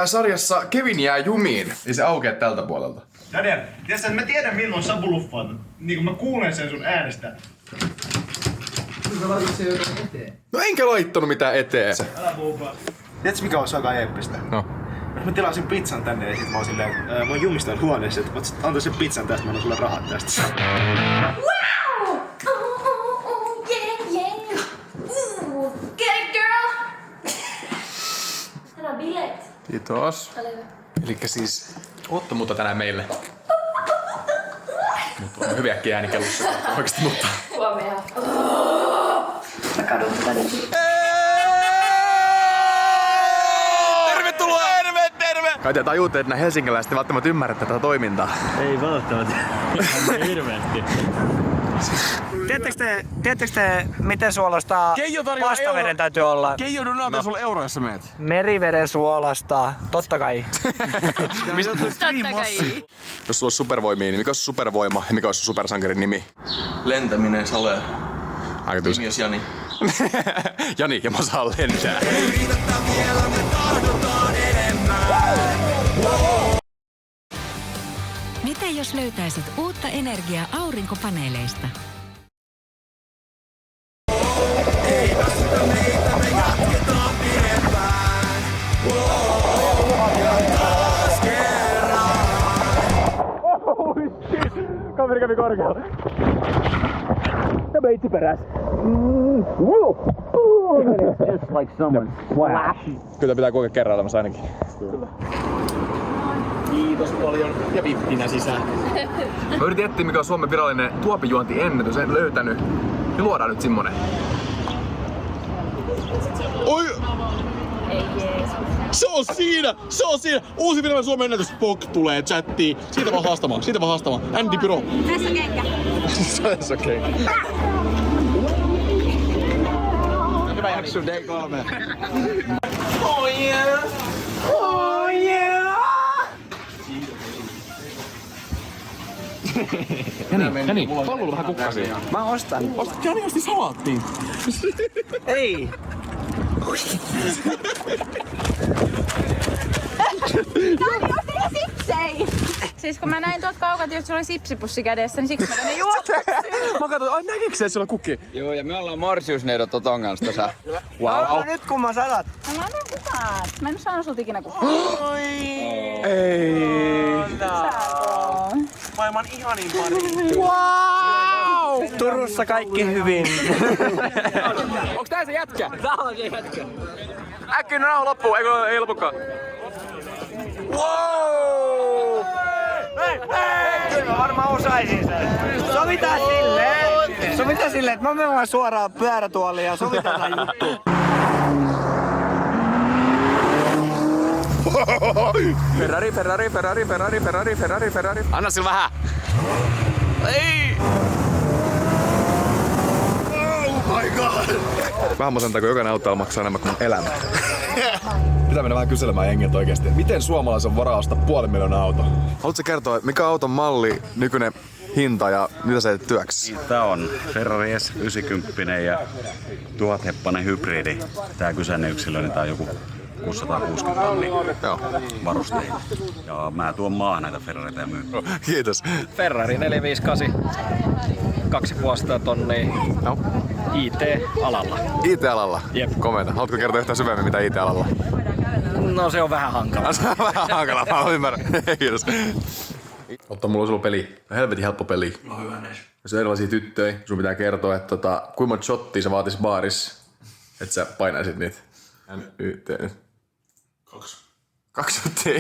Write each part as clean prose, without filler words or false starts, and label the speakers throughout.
Speaker 1: tänään sarjassa Kevin jää jumiin. Ei se aukea tältä puolelta.
Speaker 2: Daniel, tiedätkö, että mä tiedän milloin Sabu luffaa. Niin kun mä kuulen sen sun äänestä.
Speaker 3: Sä laitit se jotain eteen.
Speaker 1: No enkä laittanut mitään eteen.
Speaker 2: Älä puhupaa. Tiedätkö mikä on aika eeppistä?
Speaker 1: No.
Speaker 2: Mä tilasin pizzan tänne ja sit mä oon silleen, mä oon jumistaan huoneessa, että antaa sen pizzan tästä, mä annan sulle rahat tästä.
Speaker 4: Wow! Yeah, yeah. Get it, girl! Tänään bileet.
Speaker 1: Kiitos.
Speaker 4: Ole hyvä.
Speaker 1: Elikkä siis Otto mutta tänään meille. Mutta on hyviä ääni kellossa. Oikeesti mutta.
Speaker 4: Huomioon. Mä kadun tätä nyt.
Speaker 1: Tervetuloa! Terve! Kai te tajuutte, että nää helsinkiläiset ei välttämättä ymmärrä tätä toimintaa.
Speaker 5: Ei välttämättä. Hirveästi.
Speaker 6: Tiedättekö te, miten suolasta pastaveden täytyy olla?
Speaker 1: Keijo Donato sulla euro, jos sä meet.
Speaker 6: Meriveden suolasta, totta kai.
Speaker 4: Totta kai.
Speaker 1: Jos sulla olisi supervoimia, niin mikä olisi supervoima ja mikä olisi supersankarin nimi?
Speaker 5: Lentäminen, Sale.
Speaker 1: Aika tylsä.
Speaker 5: Nimi olisi Jani.
Speaker 1: Jani, ja mä saan lentää.
Speaker 7: Mitä jos löytäisit uutta energiaa aurinkopaneeleista?
Speaker 1: Kaveri kävi korkealla. Ja meitsi peräs.
Speaker 6: Just like someone flash.
Speaker 1: Kyllä pitää kuinka kerran olemassa ainakin.
Speaker 5: Kiitos paljon. Ja vippinä sisään.
Speaker 1: Mä yritin etsiä mikä on Suomen virallinen tuopijuontiennätys, en löytänyt. Ja luodaan nyt semmonen. Oi!
Speaker 4: Ei Jeesus.
Speaker 5: Se on siinä! Se on siinä! Uusi virallinen Suomen ennätys. Pok tulee chattiin. Siitä vaan haastamaan. Andy Pyro.
Speaker 4: Tässä on kenkä.
Speaker 1: Se on okei.
Speaker 6: Hyvä jakso, day 3.
Speaker 5: Oh yeah! Oh yeah!
Speaker 1: Jani, palvelu vähän kukkasia.
Speaker 6: Mä ostan.
Speaker 5: Jani osti salaattiin.
Speaker 6: Ei.
Speaker 4: Sipsei! Siis kun mä näin tuolta kaukaa, että sulla oli sipsipussi kädessä, niin siksi mä tänne juoksin.
Speaker 1: Mä katsoin, ai näkikö se, että sulla on kukki?
Speaker 3: Joo, ja me ollaan morsiusneidot Toton kanssa tässä.
Speaker 6: Wow. Nyt kun mä sanat.
Speaker 4: No mä annan kukaan. Mä en oo saanut sulta ikinä kukaan.
Speaker 1: Ei.
Speaker 6: Maailman ihanin pari. Wow! Turussa kaikki hyvin.
Speaker 1: Onks tää se jätkä?
Speaker 6: Tää on se jätkä.
Speaker 1: Äkkiä nauha loppuu, ei lopukaan.
Speaker 6: Wow! Kyllä mä varmaan osaisin sen. Sovitaan silleen, että mä menen suoraan pyörätuoliin ja sovitellaan juttu.
Speaker 1: Ferrari. Anna sillä vähän. Ei! Oh my god! Vähän masentako kun jokainen auto maksaa enemmän kuin elämä. Pitää mennä vähän kyselemään jengiltä oikeesti. Miten suomalaisen on varaa ostaa 500 000 auto? Haluatko kertoa, mikä auton malli, nykyinen hinta ja mitä se työksi?
Speaker 8: Tää on Ferrari S90 ja 1000-heppanen hybridi. Tää kyseinen yksilö, niin tää on joku 660 tonnia varusteita. Ja mä tuon maahan näitä Ferrarita ja myyn.
Speaker 1: Kiitos.
Speaker 6: Ferrari 458. 2,5 tonnia.
Speaker 1: No.
Speaker 6: IT-alalla.
Speaker 1: IT-alalla?
Speaker 6: Jep.
Speaker 1: Komeeta. Haluatko kertoa yhtään syvemmin mitä IT-alalla?
Speaker 6: No se on vähän hankala.
Speaker 1: Se on vähän hankala, mä ymmärrän. Kiitos. Otto, mulla on sulla peli. Helvetin helppo peli.
Speaker 5: No hyvä näin.
Speaker 1: Jos on erilaisia tyttöjä, sun pitää kertoa, että kuinka monta shottia sä vaatis baaris, että sä painaisit niitä. NYT.
Speaker 5: 2.
Speaker 1: 2 shottia.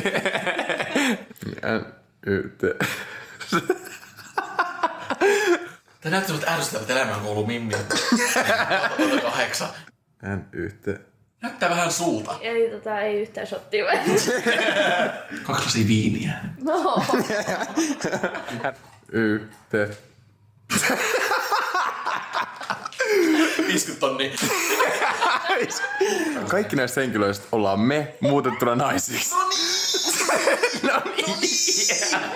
Speaker 1: NYT.
Speaker 5: Tää näyttää semmoista ärsyttävät elämänkoulu mimmiä. 8.
Speaker 1: NYT.
Speaker 5: Näyttää vähän suuta.
Speaker 4: Eli ei yhtään shottia vai?
Speaker 5: 2 lasia viiniä.
Speaker 4: No.
Speaker 1: NYT.
Speaker 5: 50 tonnia.
Speaker 1: Kaikki näistä henkilöistä ollaan me muutettuna naisiksi.
Speaker 5: No niin.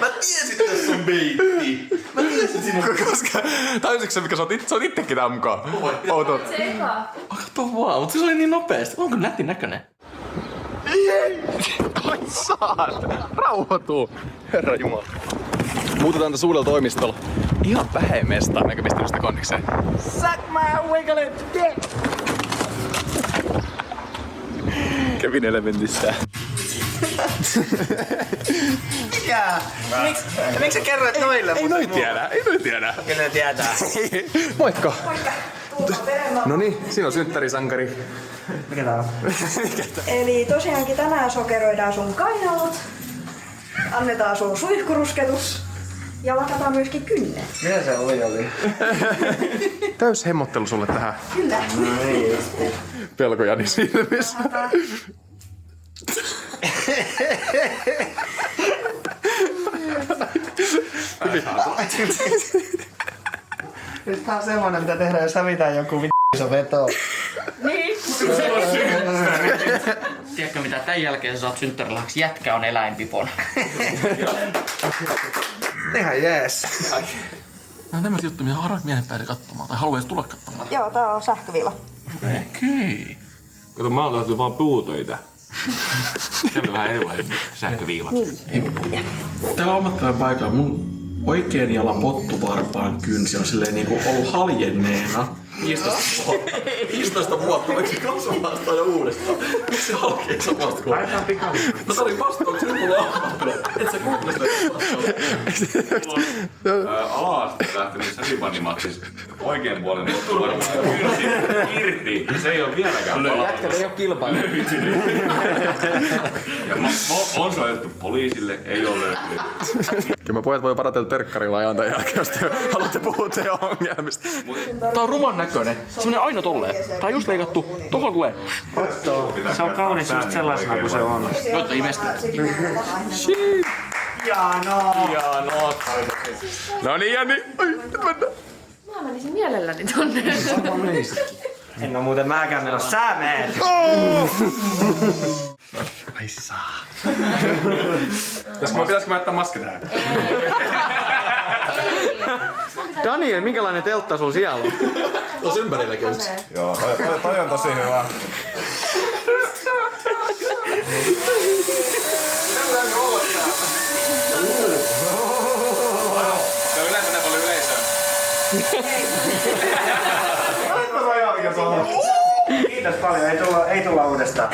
Speaker 5: Mä tiesin, että tässä on beitti. Mä tiesin sinun.
Speaker 1: Koska tajusitkö sä, mikä sä oot ittekin tää mukaan? Outo.
Speaker 4: Se eka.
Speaker 5: Kato vaan, mutta se oli niin nopeasti. Onko nätin näköinen?
Speaker 1: Ai Saat! Rauhoituu! Herra Jumala. Muutetaan tässä uudella toimistolla. Ihan päheen mestaan, eikä pistänyt sitä kondikseen.
Speaker 6: Suck my wiggle dick!
Speaker 1: Kevin Elementissä.
Speaker 6: Mikä? Miksi sä kerroit noille?
Speaker 1: Ei noi tiedä.
Speaker 6: Kyllä ne tietää.
Speaker 1: Moikka! Noniin, siinä on synttärisankari.
Speaker 6: Mikä tää on?
Speaker 9: Eli tosiaankin tänään sokeroidaan sun kainalot, annetaan sun suihkurusketus ja lakataan myöskin kynnet.
Speaker 6: Mitä se oli?
Speaker 1: Täys hemmottelu sulle tähän.
Speaker 9: Kyllä.
Speaker 1: Pelkojani silmissä.
Speaker 6: Nyt tää on semmonen, mitä tehdään, jos hävitään joku iso veto.
Speaker 4: Niin.
Speaker 3: Tiedätkö mitä, tän jälkeen sä saat synttärilahaksi, jätkä on eläinpipona.
Speaker 6: Ihan jees.
Speaker 5: Nämä on tämmöisiä juttuja, mitä harvat miehen päälle katsomaan tai haluaisi tulla katsomaan.
Speaker 9: Joo, tää on sähkövilla.
Speaker 5: Okei.
Speaker 10: Kato, mä oon tehty vaan puutöitä. Se on vähän erilainen sähköviilat.
Speaker 5: Täällä ammattilainen paikalla mun oikein jalan pottuvarpaan kynsi on silleen niinku ollut haljenneena 15 vuotta, oliko se kasvamasta ja uudestaan? Miksi se halkee samasta kuin?
Speaker 10: Laitetaan pikavia.
Speaker 5: No sori vastaus, nyt mulla on ammattilainen. Et sä kuule sitä
Speaker 10: Ala-asteella lähtenyt Säsipannimaksis oikein puolen pottuvarpaan kynsi irti. Se ei oo vieläkään palannut.
Speaker 3: Jätkät ei oo kilpailu.
Speaker 10: Ja on soitettu poliisille, ei oo löytynyt.
Speaker 1: Kyllä mä pojat voi varatella terkkarilla ajan tämän jälkeen, jos te haluatte puhua teidän ongelmista.
Speaker 3: Tää on ruman näköinen. Se menee aina tolleen. Tää on just leikattu. Tohon tulee.
Speaker 6: Se on kaunis just sellaisena kuin se on.
Speaker 3: Jotta imestyy.
Speaker 6: Hienoa.
Speaker 1: No niin, Jani. Ai, nyt mennään.
Speaker 4: Mä menisin mielelläni tonne.
Speaker 6: En oo muuten mäkään menossa. Sä meet! Ai saa.
Speaker 1: Pitäisikö mä jättää maski tähän?
Speaker 6: Daniel, minkälainen teltta sun siellä on?
Speaker 5: Tuossa ympärilläkin yksi.
Speaker 1: Joo, toi on tosi hyvä. Se on yleensä näin paljon yleisöä.
Speaker 6: Kiitos paljon, ei tulla uudestaan.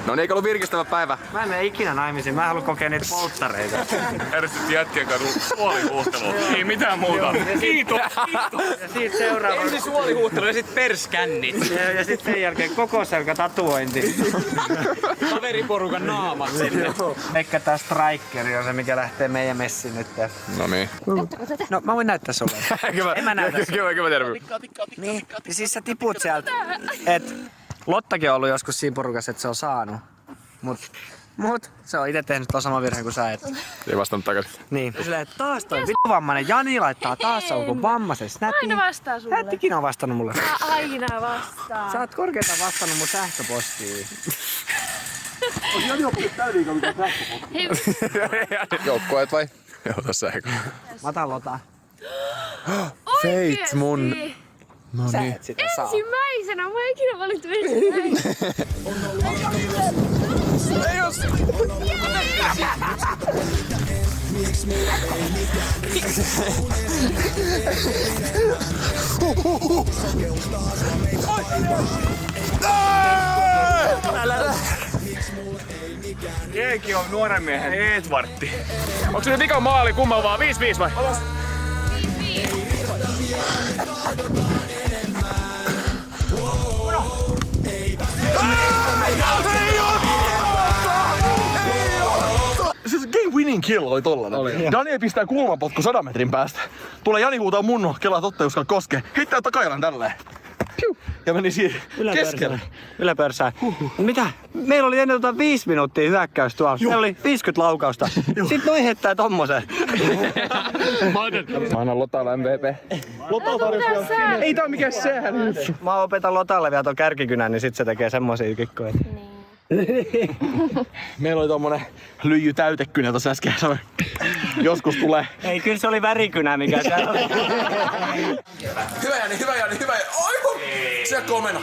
Speaker 1: No niin, eikö ollut virkistävä päivä?
Speaker 6: Mä en mene ikinä naimisiin, mä en halua kokea niitä polttareita.
Speaker 10: Järjestettiin jätkien kanssa suolihuhtelua. Ei mitään muuta. Kiitos!
Speaker 6: Ja siitä seuraava.
Speaker 3: Ensin suolihuuhtelu ja sit perskännit.
Speaker 6: Ja sit sen jälkeen koko selkä tatuointi.
Speaker 3: Kaveriporukan naamat sinne.
Speaker 6: Eikä tää Strikeri on se, mikä lähtee meidän messiin nyt.
Speaker 1: No niin.
Speaker 6: No mä voin näyttää sulle. En mä näytä sulle.
Speaker 1: Kyllä tiedän.
Speaker 6: Niin, ja siis sä tiput sieltä. Et Lottakin on ollut joskus siinä porukassa, että se on saanut. Mut se on ite tehnyt tuon saman virheen kuin sä et.
Speaker 1: Ei vastannut takaisin.
Speaker 6: Niin. Silleen, että taas toi vituvammainen Jani laittaa taas jonkun vammaisen snapin.
Speaker 4: Aina vastaa sulle.
Speaker 6: Sä et ikinä oo vastannut mulle.
Speaker 4: Aina vastaa.
Speaker 6: Sä oot korkeintaan vastannut mun sähköpostiin.
Speaker 4: Hei,
Speaker 1: Joukkueet vai? Joo, tossa ehkä.
Speaker 6: Mä otan Lota.
Speaker 1: Fate mun... No
Speaker 6: Sä
Speaker 1: niin.
Speaker 6: et sitä saa.
Speaker 4: ensimmäisenä. Mä en ikinä valittu ensimmäisenä.
Speaker 1: Ei jos...
Speaker 6: Jeeki on nuoren miehen Edvartti.
Speaker 1: Onks se nyt vika maali kumman vaan? 5-5 vai?
Speaker 5: Siis game winning kill oli tollanen. Daniel pistää kulmapotku 100 metrin päästä. Tulee Jani huutaa munno, kelaa totta ei uskalla koskee. Heittää takajalan tälleen. Ja meni siihen keskelle.
Speaker 6: Yläpörsään. Mitä? Meillä oli ennen 5 minuuttia hyökkäys tuolla. Meillä oli 50 laukausta. Sitten noi heittää tommosen.
Speaker 1: Mä annan Lotalle MVP.
Speaker 5: Ei tää oo mikään sääli.
Speaker 6: Mä opetan Lotalle vielä ton kärkikynän, niin sit se tekee semmosia kikkoja.
Speaker 5: Meillä oli tommonen lyijy täytekynä tossa äsken. Joskus tulee.
Speaker 6: Ei, kyllä se oli värikynä, mikä siellä oli.
Speaker 5: Hyvä Jani, hyvä Jani, hyvä Jani. Aivan! Se komena.